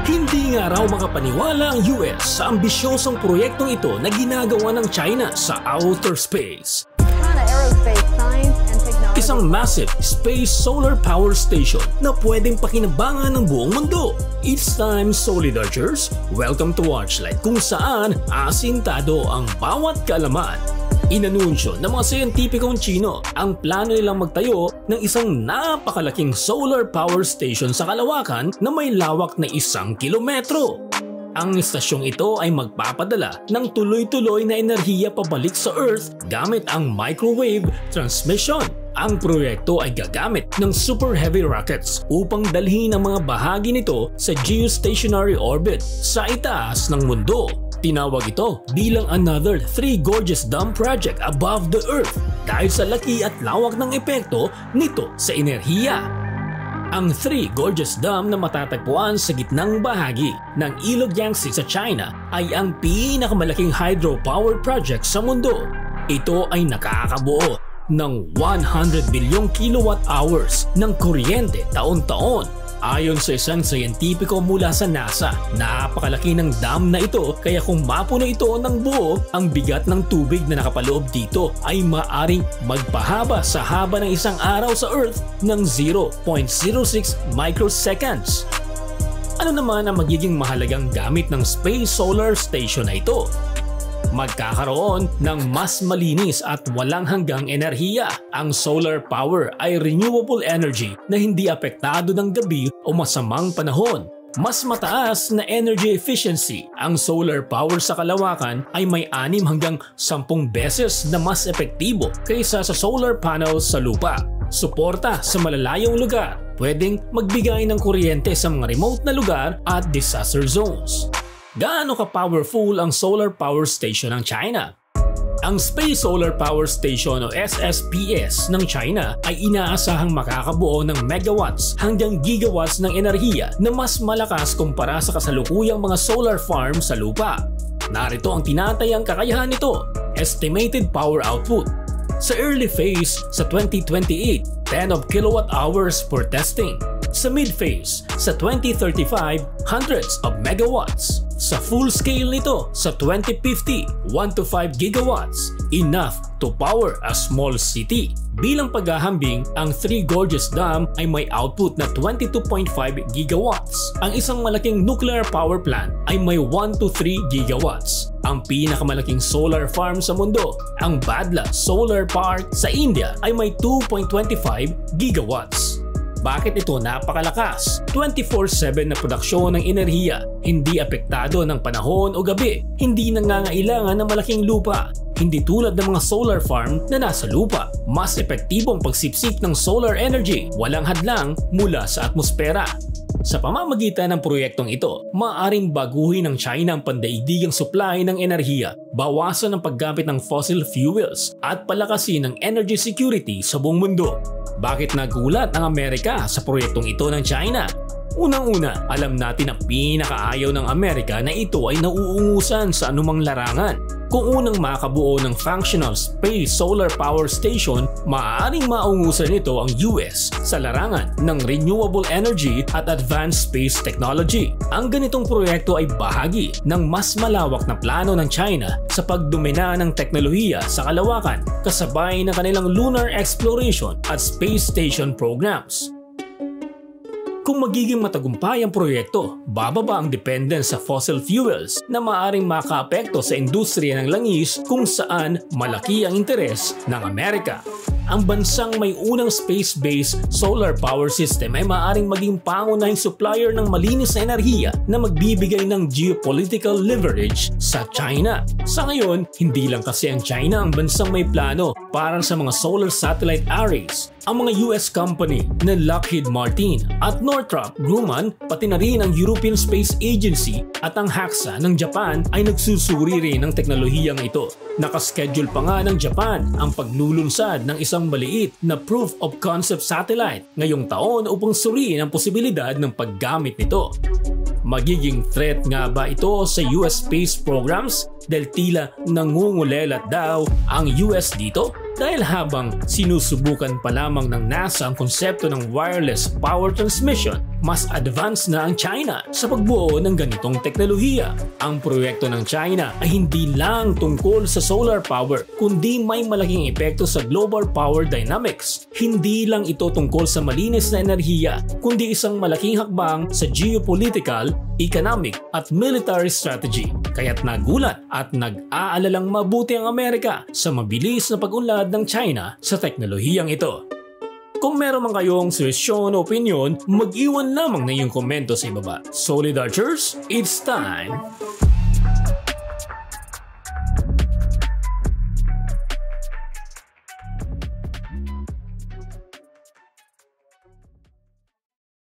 Hindi nga raw makapaniwala ang US sa ambisyosong proyektong ito na ginagawa ng China sa outer space. Isang massive space solar power station na pwedeng pakinabangan ng buong mundo. It's time, Solidagers! Welcome to Watchlight, kung saan asintado ang bawat kaalaman. Inanunsyo ng mga siyentipikong Chino ang plano nilang magtayo ng isang napakalaking solar power station sa kalawakan na may lawak na 1 kilometro. Ang istasyong ito ay magpapadala ng tuloy-tuloy na enerhiya pabalik sa Earth gamit ang microwave transmission. Ang proyekto ay gagamit ng super heavy rockets upang dalhin ang mga bahagi nito sa geostationary orbit sa itaas ng mundo. Tinawag ito bilang another Three Gorges Dam project above the Earth dahil sa laki at lawak ng epekto nito sa enerhiya. Ang Three Gorges Dam na matatagpuan sa gitnang bahagi ng Ilog Yangtze sa China ay ang pinakamalaking hydropower project sa mundo. Ito ay nakakabuo ng 100 bilyong kilowatt hours ng kuryente taon-taon. Ayon sa isang siyentipiko mula sa NASA, napakalaki ng dam na ito kaya kung mapuno ito ng buo, ang bigat ng tubig na nakapaloob dito ay maaring magpahaba sa haba ng isang araw sa Earth ng 0.06 microseconds. Ano naman ang magiging mahalagang gamit ng space solar station na ito? Magkakaroon ng mas malinis at walang hanggang enerhiya. Ang solar power ay renewable energy na hindi apektado ng gabi o masamang panahon. Mas mataas na energy efficiency. Ang solar power sa kalawakan ay may 6 hanggang 10 beses na mas epektibo kaysa sa solar panels sa lupa. Suporta sa malalayong lugar. Pwedeng magbigay ng kuryente sa mga remote na lugar at disaster zones. Gaano ka-powerful ang solar power station ng China? Ang Space Solar Power Station o SSPS ng China ay inaasahang makakabuo ng megawatts hanggang gigawatts ng enerhiya na mas malakas kumpara sa kasalukuyang mga solar farm sa lupa. Narito ang tinatayang kakayahan nito. Estimated power output. Sa early phase sa 2028, 10 of kilowatt hours for testing. Sa mid-phase sa 2035, hundreds of megawatts. Sa full scale nito sa 2050, 1 to 5 gigawatts, enough to power a small city. Bilang paghahambing, ang Three Gorges Dam ay may output na 22.5 gigawatts. Ang isang malaking nuclear power plant ay may 1 to 3 gigawatts. Ang pinakamalaking solar farm sa mundo, ang Badla Solar Park sa India ay may 2.25 gigawatts. Bakit ito napakalakas? 24/7 na produksyon ng enerhiya, hindi apektado ng panahon o gabi, hindi nangangailangan ng malaking lupa, hindi tulad ng mga solar farm na nasa lupa. Mas epektibong pagsipsip ng solar energy, walang hadlang mula sa atmosfera. Sa pamamagitan ng proyektong ito, maaaring baguhin ng China ang pandaigdigang supply ng enerhiya, bawasan ang paggamit ng fossil fuels at palakasin ang energy security sa buong mundo. Bakit nagulat ang Amerika sa proyektong ito ng China? Unang-una, alam natin na pinakaayaw ng Amerika na ito ay nauungusan sa anumang larangan. Kung unang makabuo ng functional space solar power station, maaaring maungusan nito ang US sa larangan ng renewable energy at advanced space technology. Ang ganitong proyekto ay bahagi ng mas malawak na plano ng China sa pagdomina ng teknolohiya sa kalawakan kasabay ng kanilang lunar exploration at space station programs. Kung magiging matagumpay ang proyekto, bababa ang dependence sa fossil fuels na maaaring makaapekto sa industriya ng langis kung saan malaki ang interes ng Amerika. Ang bansang may unang space-based solar power system ay maaaring maging pangunahing supplier ng malinis na enerhiya na magbibigay ng geopolitical leverage sa China. Sa ngayon, hindi lang kasi ang China ang bansang may plano para sa mga solar satellite arrays. Ang mga US company na Lockheed Martin at Northrop Grumman, pati na rin ang European Space Agency at ang JAXA ng Japan ay nagsusuri rin ng teknolohiyang ito. Nakaschedule pa nga ng Japan ang paglulunsad ng isang maliit na proof of concept satellite ngayong taon upang suriin ang posibilidad ng paggamit nito. Magiging threat nga ba ito sa US space programs dahil tila nangungulelat daw ang US dito? Dahil habang sinusubukan pa lamang ng NASA ang konsepto ng wireless power transmission, mas advanced na ang China sa pagbuo ng ganitong teknolohiya. Ang proyekto ng China ay hindi lang tungkol sa solar power, kundi may malaking epekto sa global power dynamics. Hindi lang ito tungkol sa malinis na enerhiya, kundi isang malaking hakbang sa geopolitical, economic at military strategy. Kaya't nagulat at nag-aalalang mabuti ang Amerika sa mabilis na pag-unlad ng China sa teknolohiyang ito. Kung meron man kayong suwestyon o opinion, mag-iwan lamang na iyong komento sa ibaba. Solid Archers, it's time